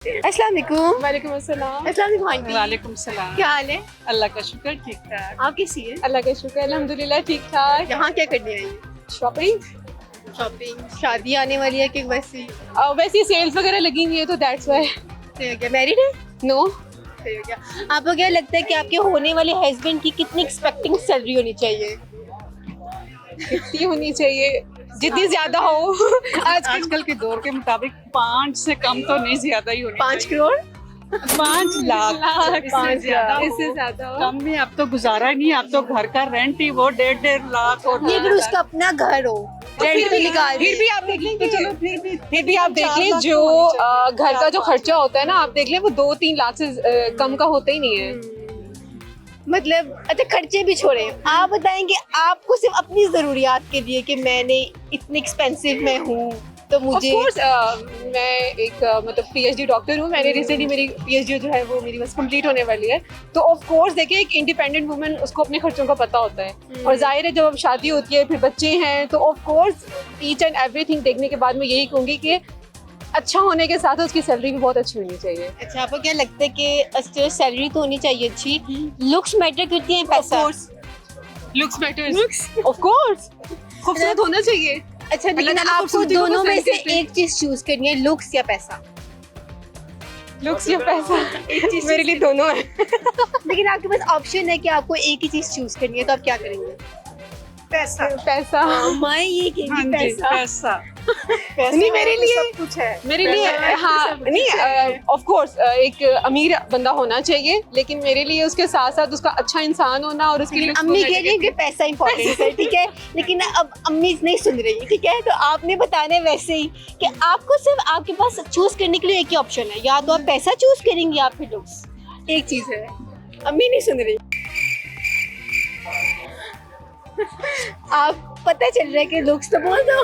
अस्सलाम वालेकुम। वालेकुम अस्सलाम। अस्सलाम वालेकुम आंटी। वालेकुम सलाम। क्या हाल है? अल्लाह का शुक्र ठीक ठाक। आप कैसी हैं? अल्लाह का शुक्र अल्हम्दुलिल्लाह ठीक ठाक। यहाँ क्या करने आई हैं? Shopping shopping. शादी आने वाली है कि वैसे ही? वैसे सेल्स वगैरह लगी हुई है तो दैट्स व्हाई। सही हो गया। मैरिड है? नो सही हो गया। आपको क्या लगता है कि आपके होने वाले हस्बैंड की कितनी एक्सपेक्टिंग सैलरी होनी चाहिए? कितनी होनी चाहिए जितनी ज्यादा हो। आजकल के दौर के मुताबिक 5 से कम तो नहीं, ज्यादा ही होनी 5 चाहिए। करोड़? 5 लाख इससे ज्यादा हो। इससे ज्यादा हो। कम में अब तो गुजारा नहीं, अब तो घर का रेंट ही वो 1.5 लाख और ये अगर उसका अपना घर हो, रेंट पे निकाल फिर दे। भी आप देख लेंगे, चलो फिर भी आप देख लें जो घर का जो खर्चा होता है ना, आप देख लें वो 2-3 लाख से कम का होता ही नहीं है। मतलब अच्छा खर्चे भी छोड़े, आप बताएंगे आपको सिर्फ अपनी जरूरियात के लिए कि मैंने इतनी एक्सपेंसिव में हूँ तो मुझे Of course, मैं एक मतलब पीएचडी डॉक्टर हूँ। मैंने रिसेंटली मेरी पीएचडी जो है वो मेरी बस कंप्लीट होने वाली है। तो ऑफ कोर्स देखिए एक इंडिपेंडेंट वुमन उसको अपने खर्चों का पता होता है और जाहिर है जब अब शादी होती है फिर बच्चे हैं तो of course each and everything देखने के बाद मैं यही कहूँगी कि अच्छा होने के साथ उसकी सैलरी भी बहुत अच्छी होनी चाहिए। अच्छा आपको क्या लगता है कि सैलरी तो होनी चाहिए अच्छी, लुक्स मैटर करती हैं पैसा? लुक्स मैटर्स ऑफ कोर्स, खूबसूरत होना चाहिए। अच्छा लेकिन अल्लाह ताला आपको खूबसूरती को दोनों में पसंद से करते हैं। एक चीज चूज करनी है, लुक्स या पैसा? लुक्स या पैसा मेरे लिए दोनों है। लेकिन आपके पास ऑप्शन है कि आपको एक ही चीज चूज करनी है तो आप क्या करेंगे? पैसा मैं ये कहेंगी पैसा। पैसा नहीं मेरे लिए सब कुछ है। मेरे लिए हाँ नहीं ऑफ कोर्स एक अमीर बंदा होना चाहिए लेकिन मेरे लिए उसके साथ साथ उसका अच्छा इंसान होना और उसके लिए अम्मी कह रही है कि पैसा इंपॉर्टेंट है, ठीक है, लेकिन अब अम्मी नहीं सुन रही, ठीक है, तो आपने बताना है वैसे ही कि आपको सिर्फ आपके पास चूज करने के लिए एक ही ऑप्शन है, या तो आप पैसा चूज करेंगे या फिर लुक्स। एक चीज है, अम्मी नहीं सुन रही। आप पता चल रहा है कि लुक्स तो बोल दो।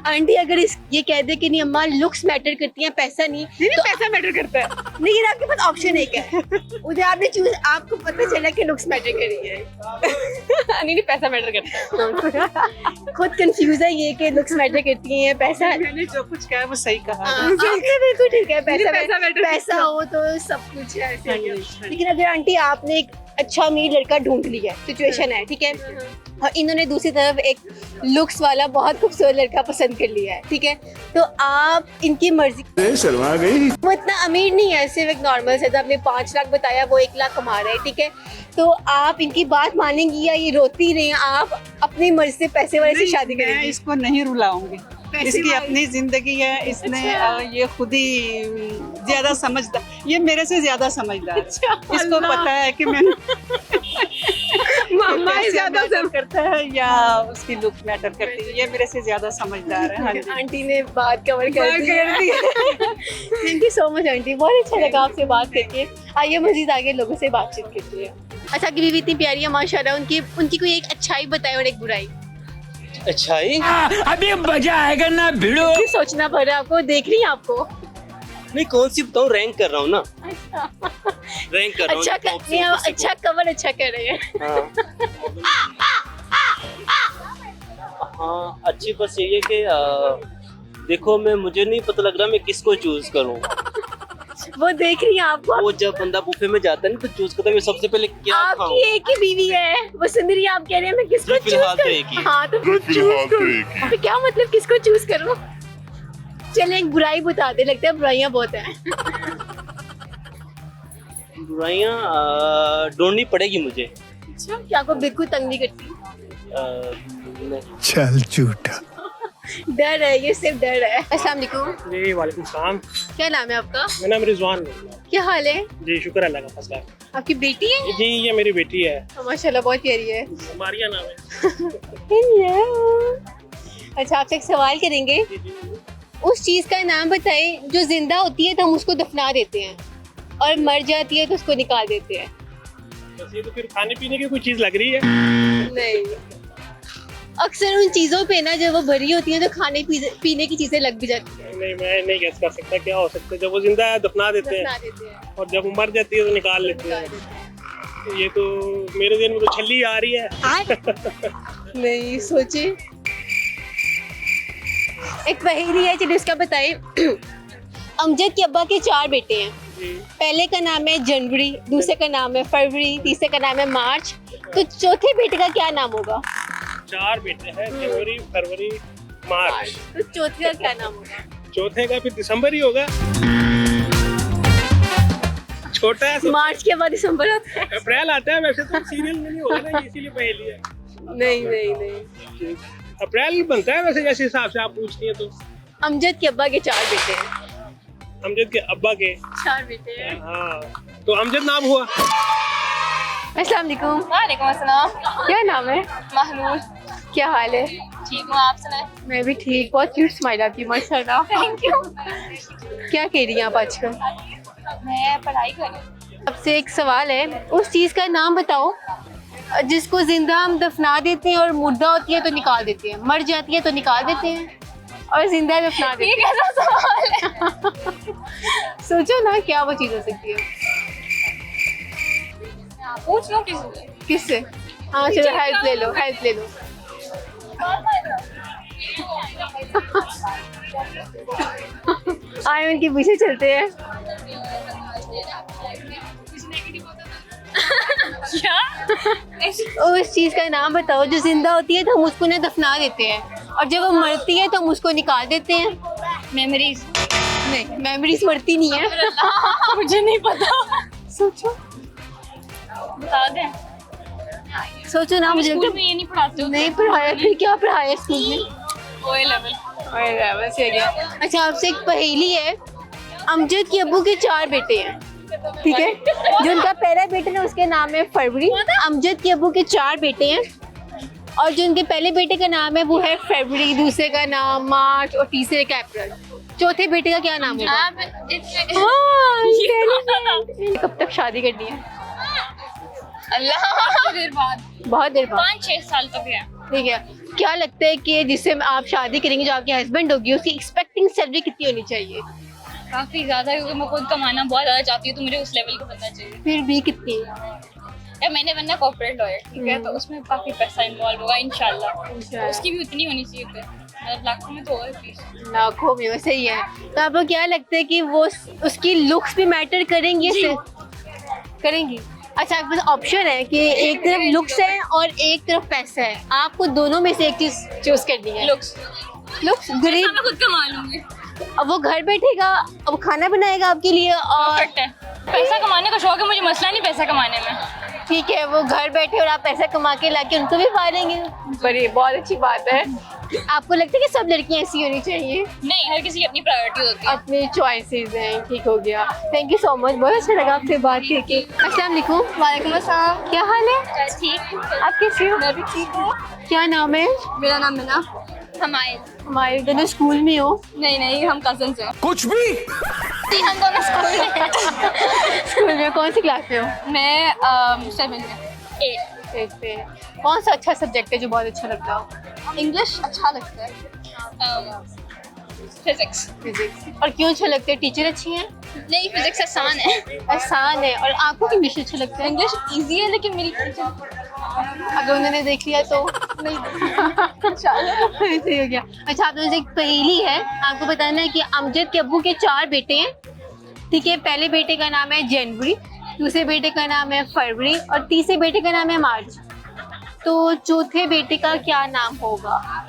आंटी अगर ये कह दे कि नहीं अम्मा लुक्स मैटर करती हैं पैसा नहीं, तो पैसा मैटर करता है। लेकिन आपके पास ऑप्शन एक है, उधर आपने चूज, आपको पता चला कि लुक्स मैटर कर रही है। नहीं पैसा मैटर करता है। खुद कंफ्यूज है ये कि लुक्स मैटर करती हैं पैसा। मैंने जो कुछ कहा वो सही कहा। आपने बिल्कुल ठीक है, पैसा matter पैसा हो तो सब कुछ है ऐसे ही है। लेकिन अगर आंटी आपने एक अच्छा अमीर लड़का ढूंढ लिया, सिचुएशन है, ठीक है, और इन्होंने दूसरी तरफ एक लुक्स वाला बहुत खूबसूरत लड़का पसंद कर लिया है, ठीक है, तो आप इनकी मर्जी शर्मा गई। वो इतना अमीर नहीं है, सिर्फ एक नॉर्मल से, आपने 5 लाख बताया, वो 1 लाख कमा रहे हैं, ठीक है, तो आप इनकी बात मानेंगी या ये रोती रहे, आप अपनी मर्जी से पैसे वाले से शादी मैं करेंगी? इसको नहीं रुलाऊंगी, इसकी अपनी जिंदगी है, इसने ये खुद ही ज्यादा समझदार, ये मेरे से ज्यादा समझदार। इसको पता है कि मैं मामा ज्यादा करता है या उसकी लुक मैटर करती है, ये मेरे से ज्यादा समझदार है। हाँ जी। आंटी ने बात कवर कर दी। Thank you so much aunty, बहुत अच्छा लगा आपसे बात करके। आइए मजीद आगे लोगों से बातचीत करते हैं। अच्छा आपकी बीवी इतनी प्यारी है माशाल्लाह, उनकी कोई एक अच्छाई बताए और एक बुराई। अच्छाई अभी मजा आएगा ना भिड़ो। क्यों सोचना पड़ रहा है आपको, देख रही हैं आपको? नहीं, कौन सी बताऊँ, रैंक कर रहा हूँ ना, रैंक कर रहा हूँ। अच्छा कवर अच्छा कर रहे हैं। हाँ अच्छी बस यही है कि देखो मुझे नहीं पता लग रहा मैं किसको चूज करूँ। वो देख रही हैं आपको, वो जब बंदा बुफे में जाता है ना तो चूज करता है मैं सबसे पहले क्या खाऊं। आपकी एक ही बीवी है, वो सुंदरी, आप कह रहे हैं मैं किसको जी, चूज फिलहाल तो करूं? एक ही है। हाँ तो क्या मतलब किसको चूज करूं? चले एक बुराई बता दे, लगता है बुराइयां बहुत हैं। बुराइयाँ ढूंढनी पड़ेगी मुझे। अच्छा क्या आपको बिल्कुल तंग नहीं करती? नहीं। चल झूठा। डर है, ये सिर्फ डर है। अस्सलाम वालेकुम। जी वालेकुम सलाम। क्या नाम है आपका? मेरा नाम रिजवान है। क्या हाल है? जी शुक्र अल्लाह का फसला। आपकी बेटी है? जी ये मेरी बेटी है, माशाल्लाह बहुत प्यारी है। मारिया नाम है। हेलो। अच्छा आपसे एक सवाल करेंगे, उस चीज का नाम बताएं जो जिंदा होती है तो हम उसको दफना देते हैं और मर जाती है तो उसको निकाल देते हैं। बस ये तो फिर खाने पीने की कोई चीज लग रही है। नहीं, अक्सर उन चीजों पे ना जब वो भरी होती है तो खाने पीने की चीजें लग भी जाती है। नहीं मैं नहीं गेस कर सकता क्या हो सकता है। जब वो जिंदा है दफना देते दफना हैं देते हैं। और जब वो मर जाती है तो निकाल लेते हैं। ये तो मेरे दिन में तो छल्ली आ रही है। नहीं सोचे, एक पहेली है, चलिए उसका बताएं। अमजद के अब्बा के 4 बेटे हैं। जी। पहले का नाम है जनवरी, दूसरे का नाम है फरवरी, तीसरे का नाम है मार्च। तो चौथे बेटे का क्या नाम होगा? 4 बेटे हैं, जनवरी, फरवरी, मार्च। तो चौथे का क्या नाम होगा? चौथे का फिर दिसंबर ही होगा। छोटा है सब। मार्च के बाद दिसंबर आता है। अप्रैल आता है, वैसे तो सीरियल में नहीं होगा ना, ये इसीलिए पहेली है। नहीं नहीं नहीं, अप्रैल बनता है वैसे, जैसे हिसाब से आप पूछती हैं तो। अमजद के अब्बा के 4 बेटे हैं। अमजद के अब्बा के 4 बेटे हैं। हाँ, तो अमजद नाम हुआ। अस्सलाम वालेकुम। वालेकुम अस्सलाम। क्या नाम है? महमूद। क्या हाल है? ठीक हूँ, आप सुनाए? मैं भी ठीक। बहुत क्यूट स्माइल आती है माशाल्लाह। Thank you. क्या कह रही हैं आप आजकल? मैं पढ़ाई कर रही हूँ। आपसे एक सवाल है, उस चीज़ का नाम बताओ जिसको जिंदा हम दफना देते हैं और मुर्दा होती है तो निकाल देते हैं, मर जाती है तो निकाल देते हैं और जिंदा दफना देते ये हैं। कैसा सवाल है? सोचो ना क्या वो चीज़ हो सकती है। पूछ लो किसी से। किससे? हाँ चलो हेल्प ले लो, हेल्प ले लो। आए उनके पीछे चलते हैं। क्या? उस चीज़ का नाम बताओ जो जिंदा होती है तो हम उसको ना दफना देते हैं और जब वो मरती है तो हम उसको निकाल देते हैं। मेमोरीज। नहीं, मेमोरीज मरती नहीं है। मुझे नहीं पता। सोचो बता दें। सोचो ना, मुझे स्कूल में ये नहीं पढ़ाते हो? नहीं पढ़ाया, फिर क्या पढ़ाया स्कूल में? ओए लेवल। से गया। अच्छा आपसे एक पहेली है, अमजद के अब्बू के 4 बेटे हैं, ठीक है? जो उनका पहला बेटा है उसके नाम है फरवरी। अमजद के अब्बू के 4 बेटे हैं और जो उनके पहले बेटे का नाम है वो है फरवरी, दूसरे का नाम मार्च और तीसरे का अप्रैल। चौथे बेटे का क्या नाम होगा? आप इतने कब तक शादी करनी है? अल्लाह देर बाद बहुत देर बाद। 5-6 साल तक है। ठीक है, क्या लगता है कि जिससे आप शादी करेंगे, जो आपके हस्बैंड होगी, उसकी एक्सपेक्टिंग सैलरी कितनी होनी चाहिए? काफी ज्यादा, क्योंकि मैं खुद कमाना बहुत ज्यादा चाहती हूँ, तो मुझे उस लेवल का बनना चाहिए। फिर भी कितनी? या मैंने बनना कॉर्पोरेट लॉयर, ठीक है, तो उसमें काफी पैसा इन्वॉल्व होगा इंशाल्लाह। उसकी भी उतनी होनी चाहिए फिर, मतलब लाखों में तो और प्लीज। लाखों में? वैसे ही है। तो आपको क्या लगता है कि वो उसकी लुक्स भी मैटर करेंगी? करेंगी। अच्छा आपके पास ऑप्शन है कि एक तरफ लुक्स है और एक तरफ पैसा है, आपको दोनों में से एक चीज चूज करनी है। लुक्स। लुक्स गरीब, मैं खुद कमा लूंगी। अब वो घर बैठेगा, अब खाना बनाएगा आपके लिए और परफेक्ट है। पैसा कमाने का शौक है मुझे, मसला नहीं पैसा कमाने में। ठीक है, वो घर बैठे और आप पैसा कमा के लाके उनको भी पालेंगे। बड़ी बहुत अच्छी बात है। आपको लगता है कि सब लड़कियां ऐसी होनी चाहिए? नहीं, हर किसी की अपनी प्रायोरिटी होती है। अपनी चॉइसेस हैं। ठीक हो गया, थैंक यू सो मच, बहुत अच्छा लगा आपसे बात करके। अस्सलाम वालेकुम। वालेकुम अस्सलाम। क्या हाल है? ठीक। आप कैसे हो? मैं भी ठीक हूँ। क्या नाम है? मेरा नाम मीना। हमारे हमारे दोनों स्कूल में हो? नहीं हम कजन हैं। कुछ भी हम दोनों स्कूल में। स्कूल में कौन सी क्लास में हो? मैं 7 में। 8 पे। कौन सा अच्छा सब्जेक्ट है जो बहुत अच्छा लगता हो? इंग्लिश अच्छा लगता है। फिजिक्स। फिजिक्स। और क्यों अच्छा लगता है? टीचर अच्छी हैं? नहीं, फिजिक्स आसान है। आसान है। और आपको इंग्लिश अच्छा लगता है? इंग्लिश इजी है, लेकिन मेरी टीचर अगर उन्होंने देख लिया तो नहीं। सही हो गया। अच्छा आप लोगों से एक पहेली है, आपको बताना है कि अमजद के अब्बू के 4 बेटे हैं, ठीक है? पहले बेटे का नाम है जनवरी, दूसरे बेटे का नाम है फरवरी और तीसरे बेटे का नाम है मार्च। तो चौथे बेटे का क्या नाम होगा?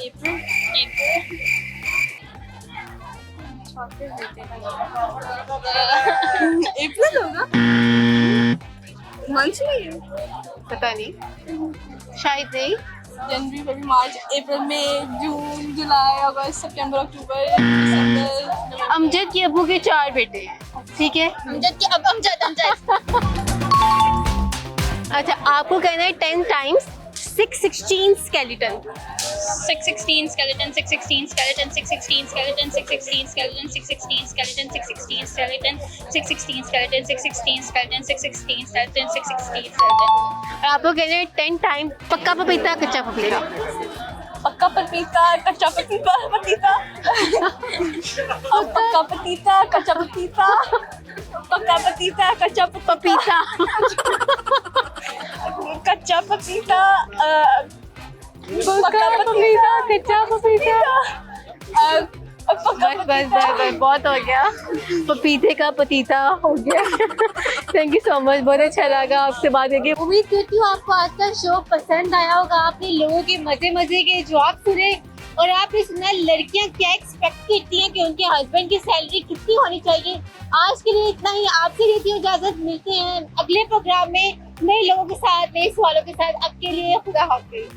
अप्रैल होगा। मंथ नहीं है। पता नहीं, शायद नहीं। जनवरी, फरवरी, मार्च, अप्रैल, मई, जून, जुलाई, अगस्त, सितंबर, अक्टूबर, दिसंबर। अमजद के अब्बू के 4 बेटे हैं, ठीक है? अमजद। अच्छा आपको कहना है 10 times 616 skeleton. 616 skeleton, 616 skeleton, 616 skeleton, 616 skeleton, 616 skeleton, 616 skeleton, 616 skeleton, 616 skeleton, 616 skeleton, 616 skeleton. और आपको कहना है 10 टाइम पक्का पपीता कच्चा पपीता। पक्का पपीता, कच्चा पपीता, पपीता। पक्का पपीता, कच्चा पपीता। पक्का पपीता, कच्चा पपीता। कच्चा पपीता। पक्का पपीता, कच्चा पपीता। बस बस बस बस बहुत हो गया, पपीते का पतीता हो गया। थैंक यू सो मच, बहुत अच्छा लगा आपसे बात करके। उम्मीद करती हूँ आपको आज का शो पसंद आया होगा, आपने लोगों के मजे मजे के जवाब सुने और आपने सुना लड़कियां क्या एक्सपेक्ट करती हैं कि उनके हस्बैंड की सैलरी कितनी होनी चाहिए। आज के लिए इतना ही, आपसे लेती हूँ इजाजत, मिलते हैं अगले प्रोग्राम में नए लोगों के साथ, नए सवालों के साथ। अब के लिए खुदा हाफिज़।